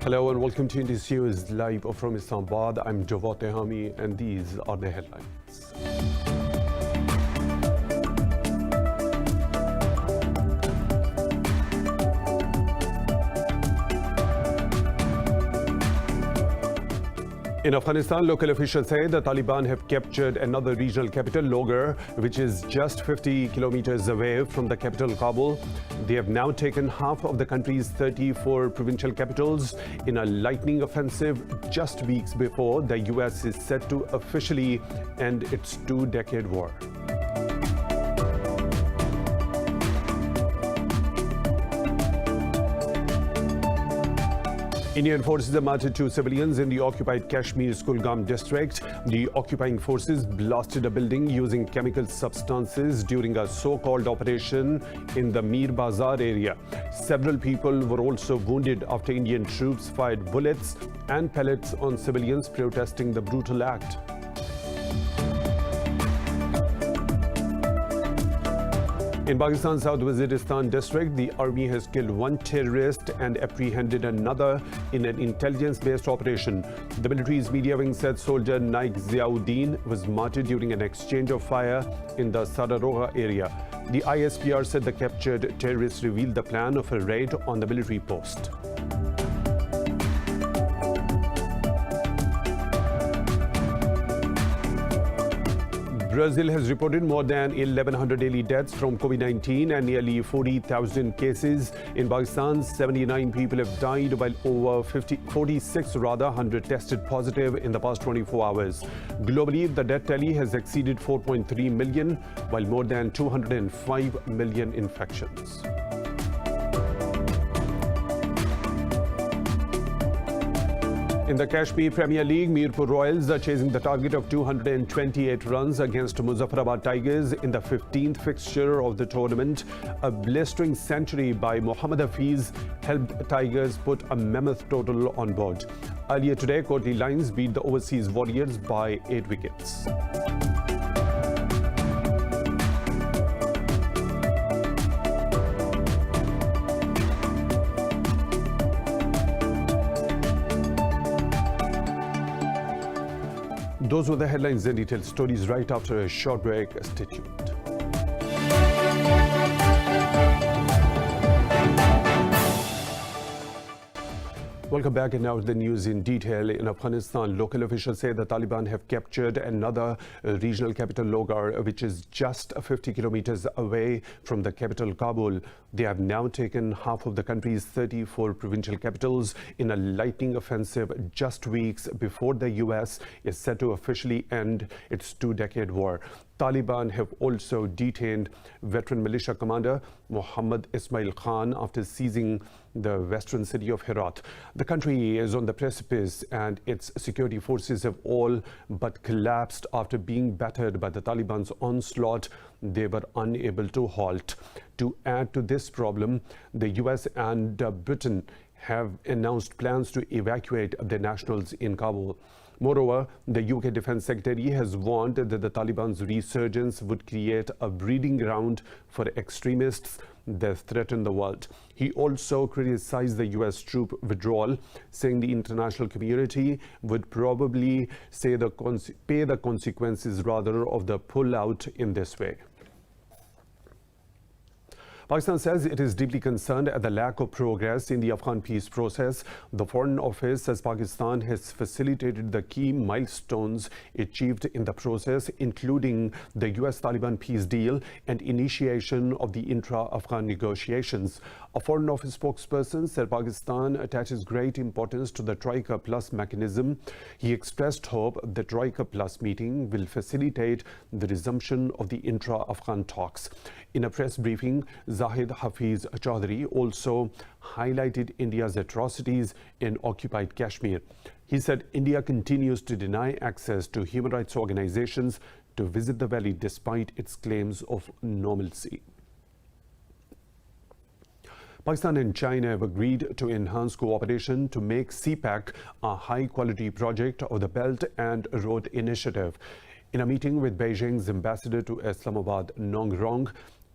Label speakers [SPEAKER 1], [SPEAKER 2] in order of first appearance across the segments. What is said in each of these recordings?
[SPEAKER 1] Hello and welcome to Indus News live from Islamabad. I'm Jawad Tehami and these are the headlines. In Afghanistan, local officials say the Taliban have captured another regional capital, Logar, which is just 50 kilometers away from the capital, Kabul. They have now taken half of the country's 34 provincial capitals in a lightning offensive just weeks before the US is set to officially end its two-decade war. Indian forces have martyred two civilians in the occupied Kashmir Kulgam district. The occupying forces blasted a building using chemical substances during a so-called operation in the Mir Bazar area. Several people were also wounded after Indian troops fired bullets and pellets on civilians protesting the brutal act. In Pakistan's South Waziristan district, the army has killed one terrorist and apprehended another in an intelligence-based operation. The military's media wing said soldier Naik Ziauddin was martyred during an exchange of fire in the Sararoga area. The ISPR said the captured terrorists revealed the plan of a raid on the military post. Brazil has reported more than 1,100 daily deaths from COVID-19 and nearly 40,000 cases. In Pakistan, 79 people have died while over 100 tested positive in the past 24 hours. Globally, the death tally has exceeded 4.3 million, while more than 205 million infections. In the Kashmir Premier League, Mirpur Royals are chasing the target of 228 runs against Muzaffarabad Tigers in the 15th fixture of the tournament. A blistering century by Mohammad Hafiz helped Tigers put a mammoth total on board. Earlier today, Kotli Lions beat the Overseas Warriors by 8 wickets. Those were the headlines and detailed stories right after a short break. Stay tuned. Welcome back, and now the news in detail. In Afghanistan, local officials say the Taliban have captured another regional capital, Logar, which is just 50 kilometers away from the capital, Kabul. They have now taken half of the country's 34 provincial capitals in a lightning offensive just weeks before the US is set to officially end its two-decade war. Taliban have also detained veteran militia commander Muhammad Ismail Khan after seizing the western city of Herat. The country is on the precipice and its security forces have all but collapsed after being battered by the Taliban's onslaught they were unable to halt. To add to this problem, the US and Britain have announced plans to evacuate their nationals in Kabul. Moreover, the UK Defense Secretary has warned that the Taliban's resurgence would create a breeding ground for extremists that threaten the world. He also criticized the US troop withdrawal, saying the international community would probably pay the consequences rather of the pullout in this way. Pakistan says it is deeply concerned at the lack of progress in the Afghan peace process. The Foreign Office says Pakistan has facilitated the key milestones achieved in the process, including the US-Taliban peace deal and initiation of the intra-Afghan negotiations. A Foreign Office spokesperson said Pakistan attaches great importance to the Troika Plus mechanism. He expressed hope the Troika Plus meeting will facilitate the resumption of the intra-Afghan talks. In a press briefing, Zahid Hafiz Chaudhry also highlighted India's atrocities in occupied Kashmir. He said India continues to deny access to human rights organizations to visit the valley despite its claims of normalcy. Pakistan and China have agreed to enhance cooperation to make CPEC a high-quality project of the Belt and Road Initiative. In a meeting with Beijing's ambassador to Islamabad, Nong Rong,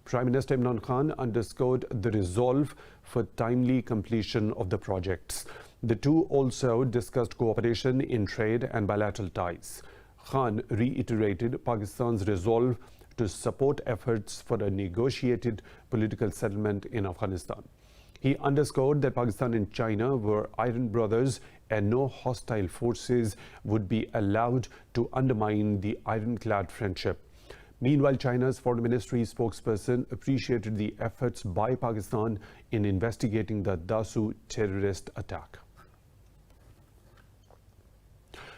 [SPEAKER 1] Prime Minister Imran Khan underscored the resolve for timely completion of the projects. The two also discussed cooperation in trade and bilateral ties. Khan reiterated Pakistan's resolve to support efforts for a negotiated political settlement in Afghanistan. He underscored that Pakistan and China were iron brothers and no hostile forces would be allowed to undermine the ironclad friendship. Meanwhile, China's foreign ministry spokesperson appreciated the efforts by Pakistan in investigating the Dasu terrorist attack.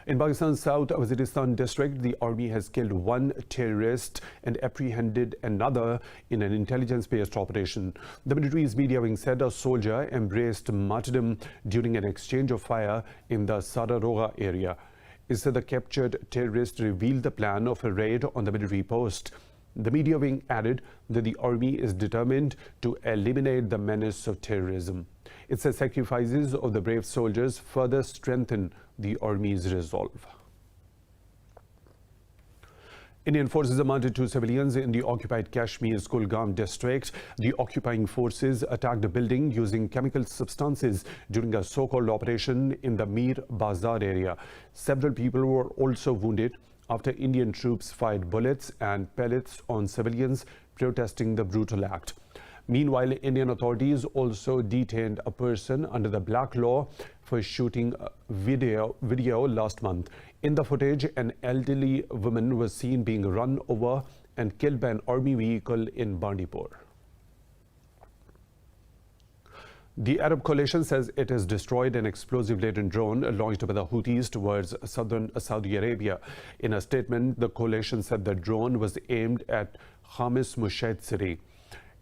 [SPEAKER 1] In Pakistan's South Waziristan district, the army has killed one terrorist and apprehended another in an intelligence-based operation. The military's media wing said a soldier embraced martyrdom during an exchange of fire in the Sararoga area. It said the captured terrorist revealed the plan of a raid on the military post. The media wing added that the army is determined to eliminate the menace of terrorism. It says sacrifices of the brave soldiers further strengthen the army's resolve. Indian forces mounted two civilians in the occupied Kashmir's Kulgam district. The occupying forces attacked a building using chemical substances during a so-called operation in the Mir Bazar area. Several people were also wounded after Indian troops fired bullets and pellets on civilians protesting the brutal act. Meanwhile, Indian authorities also detained a person under the black law for shooting a video last month. In the footage, an elderly woman was seen being run over and killed by an army vehicle in Bandipur. The Arab coalition says it has destroyed an explosive-laden drone launched by the Houthis towards southern Saudi Arabia. In a statement, the coalition said the drone was aimed at Khamis Mushaid city.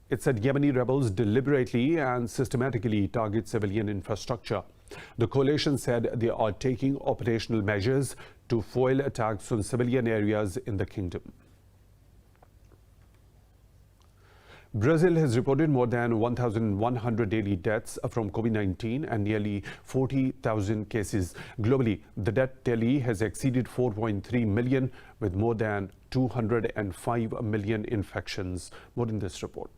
[SPEAKER 1] It said Yemeni rebels deliberately and systematically target civilian infrastructure. The coalition said they are taking operational measures to foil attacks on civilian areas in the kingdom. Brazil has reported more than 1,100 daily deaths from COVID-19 and nearly 40,000 cases. Globally, the death tally has exceeded 4.3 million with more than 205 million infections. More in this report.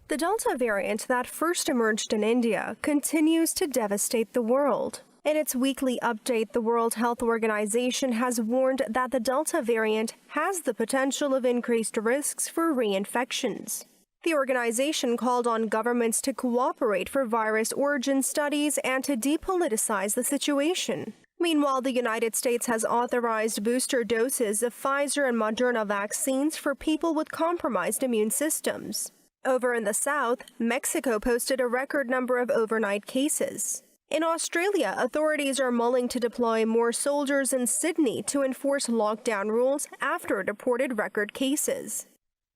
[SPEAKER 2] The Delta variant that first emerged in India continues to devastate the world. In its weekly update, the World Health Organization has warned that the Delta variant has the potential of increased risks for reinfections. The organization called on governments to cooperate for virus origin studies and to depoliticize the situation. Meanwhile, the United States has authorized booster doses of Pfizer and Moderna vaccines for people with compromised immune systems. Over in the south, Mexico posted a record number of overnight cases. In Australia, authorities are mulling to deploy more soldiers in Sydney to enforce lockdown rules after it reported record cases.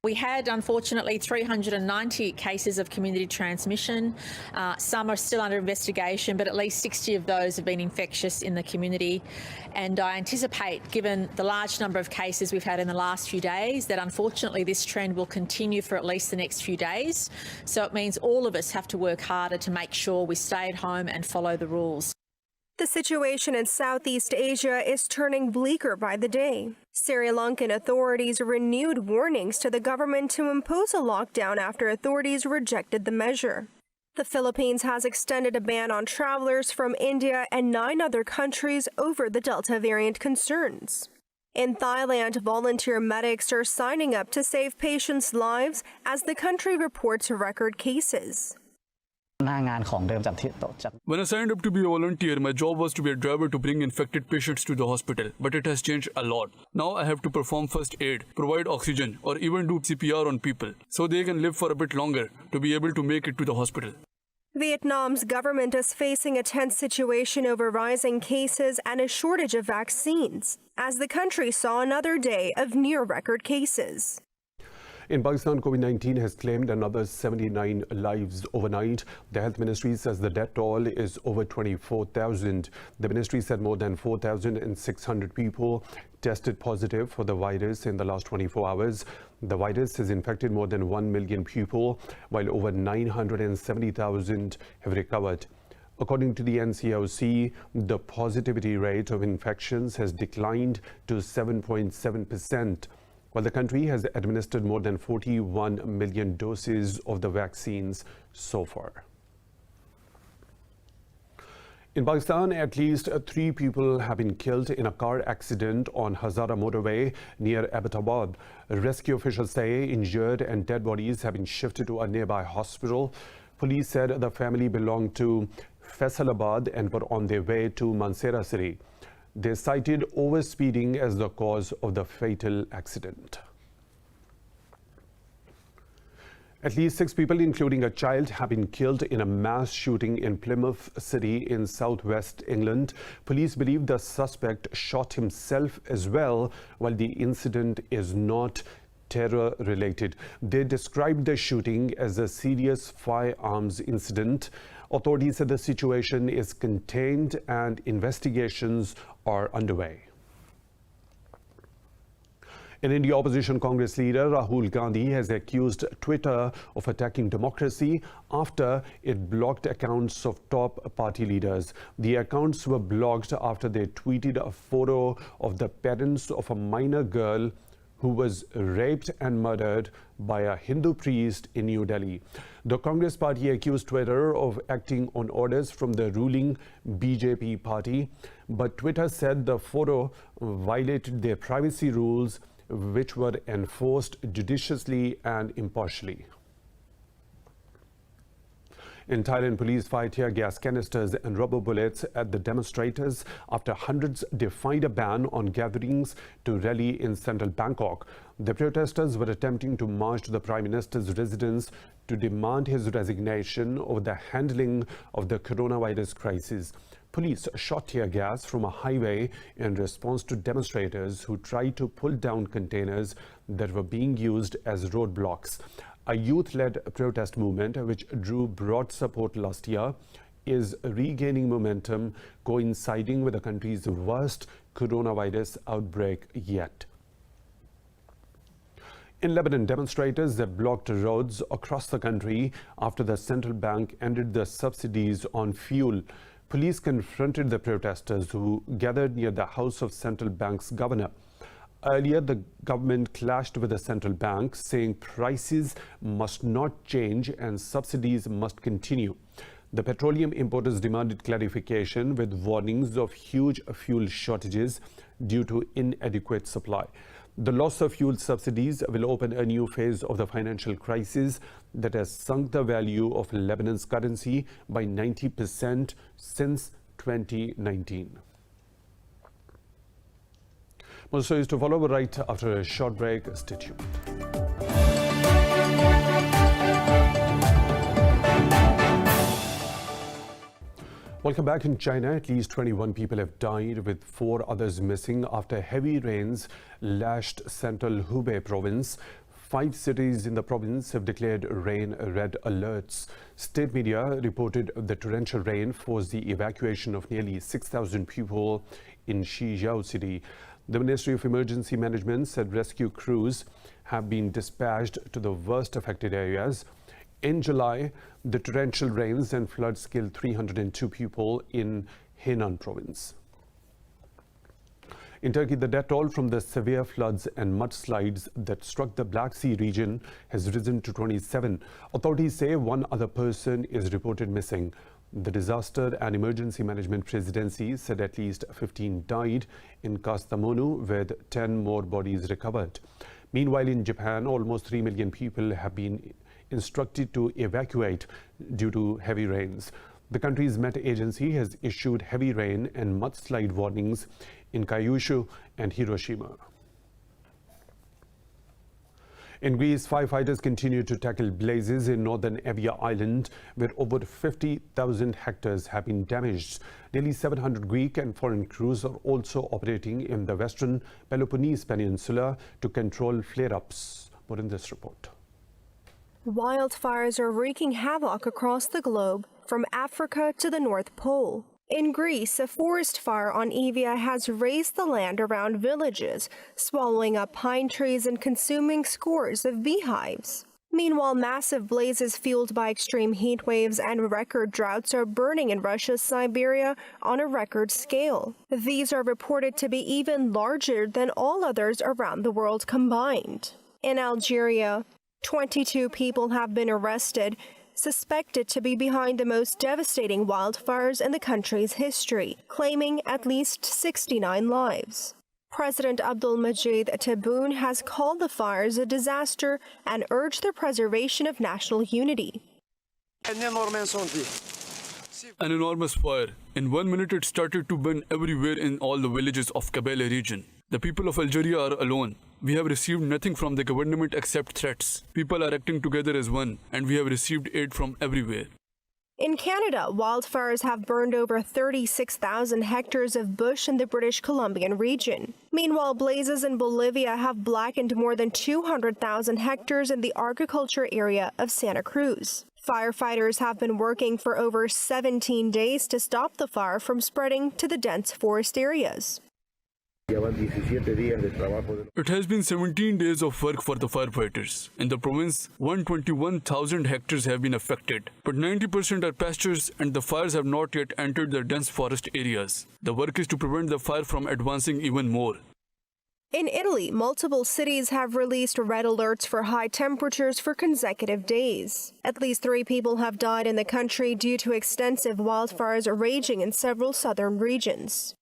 [SPEAKER 3] We had, unfortunately, 390 cases of community transmission. Some are still under investigation, but at least 60 of those have been infectious in the community. And I anticipate, given the large number of cases we've had in the last few days, that unfortunately this trend will continue for at least the next few days. So it means all of us have to work harder to make sure we stay at home and follow the rules.
[SPEAKER 2] The situation in Southeast Asia is turning bleaker by the day. Sri Lankan authorities renewed warnings to the government to impose a lockdown after authorities rejected the measure. The Philippines has extended a ban on travelers from India and 9 other countries over the Delta variant concerns. In Thailand, volunteer medics are signing up to save patients' lives as the country reports record cases.
[SPEAKER 4] When I signed up to be a volunteer, my job was to be a driver to bring infected patients to the hospital, but it has changed a lot. Now I have to perform first aid, provide oxygen, or even do CPR on people, so they can live for a bit longer to be able to make it to the hospital.
[SPEAKER 2] Vietnam's government is facing a tense situation over rising cases and a shortage of vaccines, as the country saw another day of near-record cases.
[SPEAKER 1] In Pakistan, COVID-19 has claimed another 79 lives overnight. The health ministry says the death toll is over 24,000. The ministry said more than 4,600 people tested positive for the virus in the last 24 hours. The virus has infected more than 1 million people, while over 970,000 have recovered. According to the NCOC, the positivity rate of infections has declined to 7.7%. While the country has administered more than 41 million doses of the vaccines so far. In Pakistan, at least 3 people have been killed in a car accident on Hazara motorway near Abbottabad. Rescue officials say injured and dead bodies have been shifted to a nearby hospital. Police said the family belonged to Faisalabad and were on their way to Mansehra city. They cited overspeeding as the cause of the fatal accident. At least 6 people, including a child, have been killed in a mass shooting in Plymouth City in southwest England. Police believe the suspect shot himself as well, while the incident is not terror-related. They described the shooting as a serious firearms incident. Authorities said the situation is contained and investigations are underway. In India, opposition Congress leader Rahul Gandhi has accused Twitter of attacking democracy after it blocked accounts of top party leaders. The accounts were blocked after they tweeted a photo of the parents of a minor girl who was raped and murdered by a Hindu priest in New Delhi. The Congress party accused Twitter of acting on orders from the ruling BJP party, but Twitter said the photo violated their privacy rules, which were enforced judiciously and impartially. In Thailand, police fired tear gas canisters and rubber bullets at the demonstrators after hundreds defied a ban on gatherings to rally in central Bangkok. The protesters were attempting to march to the Prime Minister's residence to demand his resignation over the handling of the coronavirus crisis. Police shot tear gas from a highway in response to demonstrators who tried to pull down containers that were being used as roadblocks. A youth-led protest movement, which drew broad support last year, is regaining momentum, coinciding with the country's worst coronavirus outbreak yet. In Lebanon, demonstrators have blocked roads across the country after the central bank ended the subsidies on fuel. Police confronted the protesters who gathered near the house of central bank's governor. Earlier, the government clashed with the central bank, saying prices must not change and subsidies must continue. The petroleum importers demanded clarification with warnings of huge fuel shortages due to inadequate supply. The loss of fuel subsidies will open a new phase of the financial crisis that has sunk the value of Lebanon's currency by 90% since 2019. More stories to follow right after a short break. Stay tuned. Welcome back. In China, at least 21 people have died, with 4 others missing after heavy rains lashed central Hubei province. 5 cities in the province have declared rain red alerts. State media reported the torrential rain forced the evacuation of nearly 6,000 people in Shijiao city. The Ministry of Emergency Management said rescue crews have been dispatched to the worst affected areas. In July, the torrential rains and floods killed 302 people in Henan province. In Turkey, the death toll from the severe floods and mudslides that struck the Black Sea region has risen to 27. Authorities say 1 other person is reported missing. The Disaster and Emergency Management Presidency said at least 15 died in Kastamonu, with 10 more bodies recovered. Meanwhile, in Japan, almost 3 million people have been instructed to evacuate due to heavy rains. The country's Met Agency has issued heavy rain and mudslide warnings in Kyushu and Hiroshima. In Greece, firefighters continue to tackle blazes in northern Evia Island, where over 50,000 hectares have been damaged. Nearly 700 Greek and foreign crews are also operating in the western Peloponnese Peninsula to control flare-ups. More in this report.
[SPEAKER 2] Wildfires are wreaking havoc across the globe, from Africa to the North Pole. In Greece, a forest fire on Evia has razed the land around villages, swallowing up pine trees and consuming scores of beehives. Meanwhile, massive blazes fueled by extreme heat waves and record droughts are burning in Russia's Siberia on a record scale. These are reported to be even larger than all others around the world combined. In Algeria, 22 people have been arrested, suspected to be behind the most devastating wildfires in the country's history, claiming at least 69 lives. President Abdulmajid Tebboune has called the fires a disaster and urged the preservation of national unity.
[SPEAKER 4] An enormous fire. In 1 minute it started to burn everywhere in all the villages of Kabyle region. The people of Algeria are alone. We have received nothing from the government except threats. People are acting together as one, and we have received aid from everywhere.
[SPEAKER 2] In Canada, wildfires have burned over 36,000 hectares of bush in the British Columbian region. Meanwhile, blazes in Bolivia have blackened more than 200,000 hectares in the agriculture area of Santa Cruz. Firefighters have been working for over 17 days to stop the fire from spreading to the dense forest areas.
[SPEAKER 4] It has been 17 days of work for the firefighters. In the province, 121,000 hectares have been affected, but 90% are pastures and the fires have not yet entered the dense forest areas. The work is to prevent the fire from advancing even more.
[SPEAKER 2] In Italy, multiple cities have released red alerts for high temperatures for consecutive days. At least 3 people have died in the country due to extensive wildfires raging in several southern regions.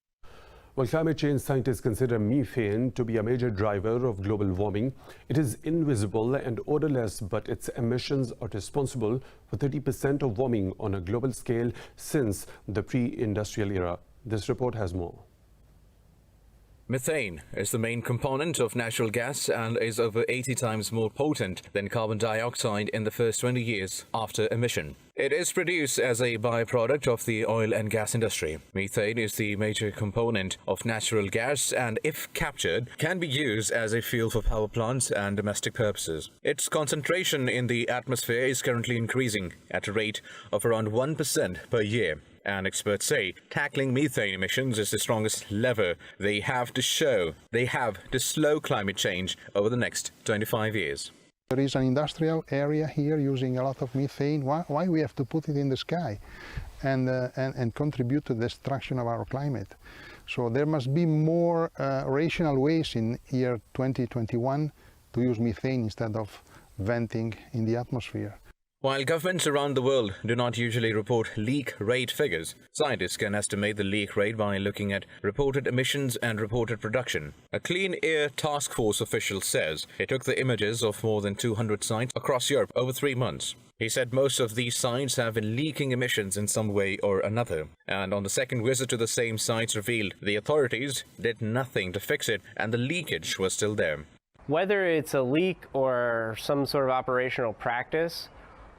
[SPEAKER 1] While climate change scientists consider methane to be a major driver of global warming, it is invisible and odorless, but its emissions are responsible for 30% of warming on a global scale since the pre-industrial era. This report has more.
[SPEAKER 5] Methane is the main component of natural gas and is over 80 times more potent than carbon dioxide in the first 20 years after emission. It is produced as a byproduct of the oil and gas industry. Methane is the major component of natural gas and, if captured, can be used as a fuel for power plants and domestic purposes. Its concentration in the atmosphere is currently increasing at a rate of around 1% per year. And experts say tackling methane emissions is the strongest lever they have to slow climate change over the next 25 years.
[SPEAKER 6] There is an industrial area here using a lot of methane. Why we have to put it in the sky and contribute to the destruction of our climate? So there must be more rational ways in year 2021 to use methane instead of venting in the atmosphere.
[SPEAKER 5] While governments around the world do not usually report leak rate figures, scientists can estimate the leak rate by looking at reported emissions and reported production. A Clean Air Task Force official says it took the images of more than 200 sites across Europe over 3 months. He said most of these sites have been leaking emissions in some way or another. And on the second visit to the same sites revealed the authorities did nothing to fix it and the leakage was still there.
[SPEAKER 7] Whether it's a leak or some sort of operational practice,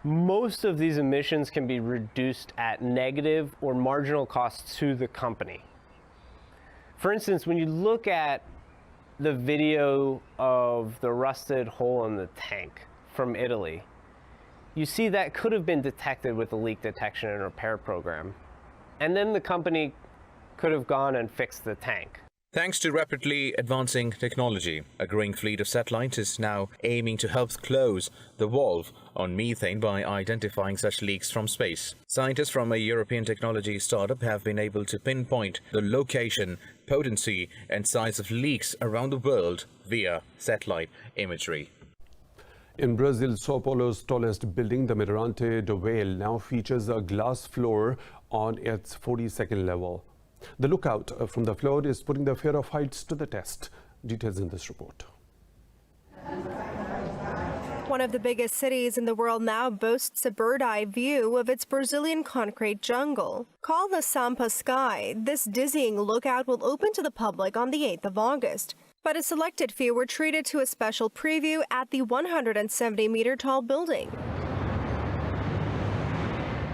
[SPEAKER 7] most of these emissions can be reduced at negative or marginal costs to the company. For instance, when you look at the video of the rusted hole in the tank from Italy, you see that could have been detected with the leak detection and repair program. And then the company could have gone and fixed the tank.
[SPEAKER 5] Thanks to rapidly advancing technology, a growing fleet of satellites is now aiming to help close the valve on methane by identifying such leaks from space. Scientists from a European technology startup have been able to pinpoint the location, potency, and size of leaks around the world via satellite imagery.
[SPEAKER 1] In Brazil, Sao Paulo's tallest building, the Mirante do Vale, now features a glass floor on its 42nd level. The lookout from the floor is putting the fear of heights to the test. Details in this report.
[SPEAKER 2] One of the biggest cities in the world now boasts a bird-eye view of its Brazilian concrete jungle. Called the Sampa Sky, this dizzying lookout will open to the public on the 8th of August. But a selected few were treated to a special preview at the 170-meter-tall building.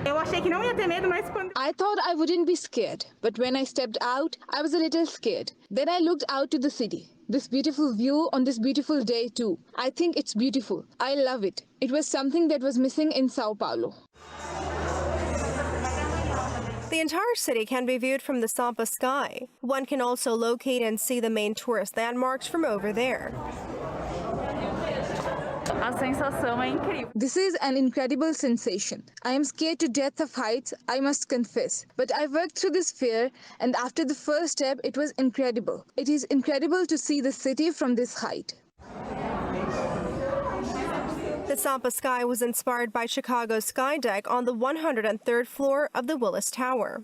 [SPEAKER 8] I thought I wouldn't be scared, but when I stepped out, I was a little scared. Then I looked out to the city. This beautiful view on this beautiful day too. I think it's beautiful. I love it. It was something that was missing in Sao Paulo.
[SPEAKER 2] The entire city can be viewed from the Sampa Sky. One can also locate and see the main tourist landmarks from over there.
[SPEAKER 8] This is an incredible sensation. I am scared to death of heights, I must confess. But I worked through this fear, and after the first step, it was incredible. It is incredible to see the city from this height.
[SPEAKER 2] The Sampa sky was inspired by Chicago's sky deck on the 103rd floor of the Willis Tower.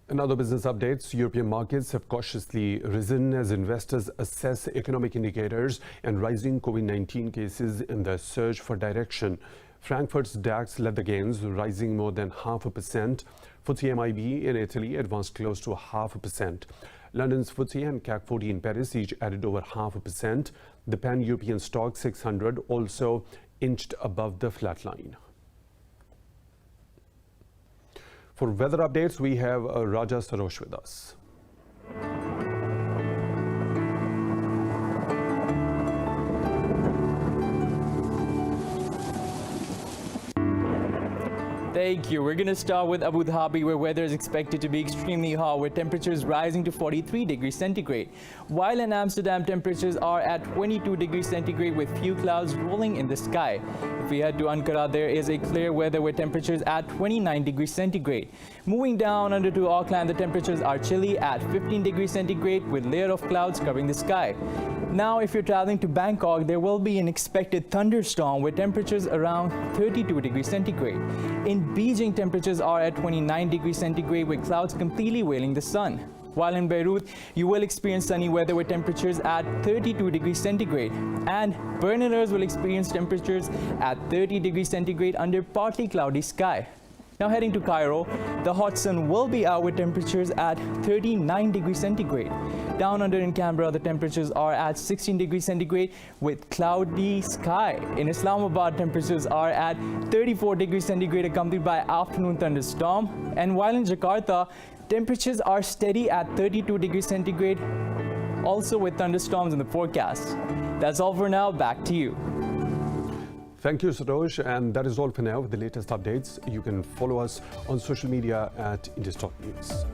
[SPEAKER 1] In other business updates, European markets have cautiously risen as investors assess economic indicators and rising COVID-19 cases in their search for direction. Frankfurt's DAX led the gains, rising more than 0.5%. FTSE MIB in Italy advanced close to 0.5%. London's FTSE and CAC 40 in Paris each added over 0.5%. The Pan-European Stock 600 also inched above the flat line. For weather updates, we have Raja Sarosh with us.
[SPEAKER 9] Thank you. We're going to start with Abu Dhabi, where weather is expected to be extremely hot, with temperatures rising to 43 degrees centigrade. While in Amsterdam, temperatures are at 22 degrees centigrade with few clouds rolling in the sky. If we head to Ankara, there is a clear weather with temperatures at 29 degrees centigrade. Moving down under to Auckland, the temperatures are chilly at 15 degrees centigrade with layer of clouds covering the sky. Now, if you're traveling to Bangkok, there will be an expected thunderstorm with temperatures around 32 degrees centigrade. In Beijing, temperatures are at 29 degrees centigrade with clouds completely veiling the sun. While in Beirut, you will experience sunny weather with temperatures at 32 degrees centigrade. And Berliners will experience temperatures at 30 degrees centigrade under partly cloudy sky. Now heading to Cairo, the hot sun will be out with temperatures at 39 degrees centigrade. Down under in Canberra, the temperatures are at 16 degrees centigrade with cloudy sky. In Islamabad, temperatures are at 34 degrees centigrade accompanied by afternoon thunderstorm. And while in Jakarta, temperatures are steady at 32 degrees centigrade, also with thunderstorms in the forecast. That's all for now. Back to you.
[SPEAKER 1] Thank you, Sarosh. And that is all for now with the latest updates. You can follow us on social media at Indus News.